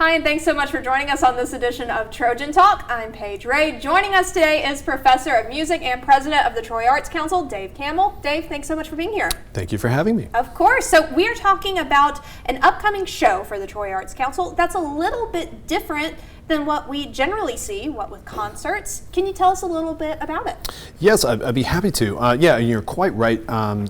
Hi, and thanks so much for joining us on this edition of Trojan Talk. I'm Paige Ray. Joining us today is Professor of Music and President of the Troy Arts Council, Dave Camwell. Dave, thanks so much for being here. Thank you for having me. Of course. So we're talking about an upcoming show for the Troy Arts Council that's a little bit different than what we generally see, what with concerts. Can you tell us a little bit about it? Yes, I'd be happy to. Yeah, you're quite right.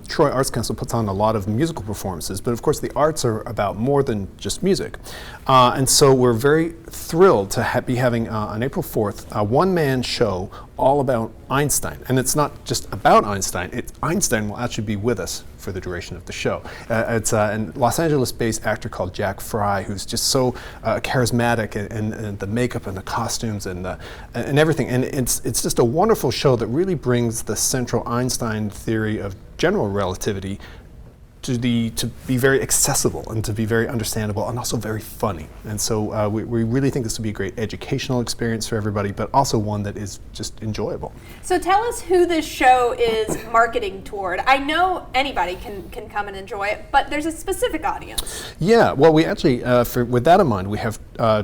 Troy Arts Council puts on a lot of musical performances, but of course the arts are about more than just music. And so we're very thrilled to be having on April 4th a one-man show all about Einstein. And it's not just about Einstein, Einstein will actually be with us for the duration of the show. It's a Los Angeles-based actor called Jack Fry, who's just so charismatic, and the makeup and the costumes and everything. And it's just a wonderful show that really brings the central Einstein theory of general relativity to be very accessible and to be very understandable and also very funny. And so we really think this will be a great educational experience for everybody, but also one that is just enjoyable. So tell us who this show is marketing toward. I know anybody can come and enjoy it, but there's a specific audience. Yeah, well, we actually, with that in mind, we have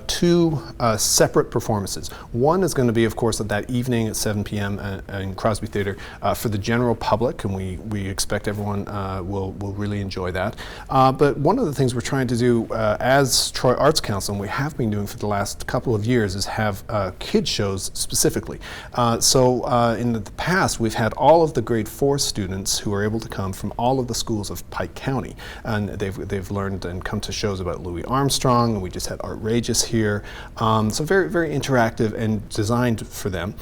two separate performances. One is going to be, of course, at that evening at 7 p.m. in Crosby Theater for the general public, and we expect everyone will really enjoy that. But one of the things we're trying to do as Troy Arts Council, and we have been doing for the last couple of years, is have kid shows specifically. So in the past, we've had all of the grade 4 students who are able to come from all of the schools of Pike County, and they've learned and come to shows about Louis Armstrong, and we just had Outrageous here. So very, very interactive and designed for them.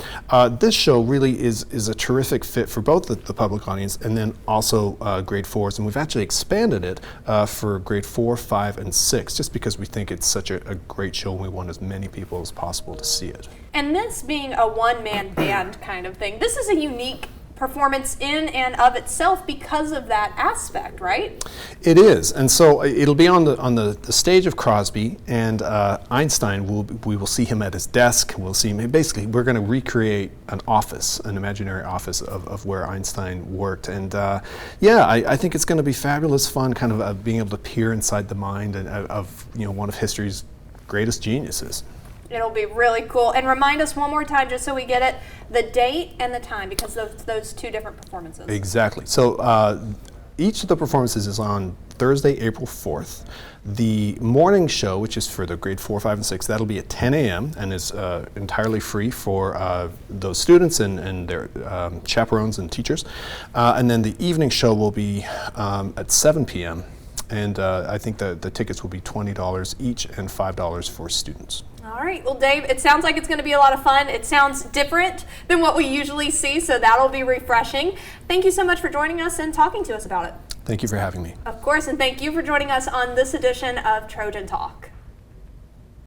This show really is a terrific fit for both the public audience and then also grade 4s, and we've actually expanded it for grade 4, 5, and 6, just because we think it's such a great show and we want as many people as possible to see it. And this being a one-man band kind of thing, this is a unique performance in and of itself because of that aspect, right? It is, and so it'll be on the stage of Crosby, and Einstein, we will see him at his desk. We'll see him, basically we're going to recreate an office, an imaginary office of where Einstein worked, and yeah, I think it's going to be fabulous fun, kind of being able to peer inside the mind of one of history's greatest geniuses. It'll be really cool. And remind us one more time, just so we get it, the date and the time, because those two different performances. Exactly. So each of the performances is on Thursday, April 4th. The morning show, which is for the grade 4, 5, and 6, that'll be at 10 a.m. and is entirely free for those students and their chaperones and teachers. And then the evening show will be at 7 p.m. And I think the tickets will be $20 each and $5 for students. All right. Well, Dave, it sounds like it's going to be a lot of fun. It sounds different than what we usually see, so that'll be refreshing. Thank you so much for joining us and talking to us about it. Thank you for having me. Of course, and thank you for joining us on this edition of Trojan Talk.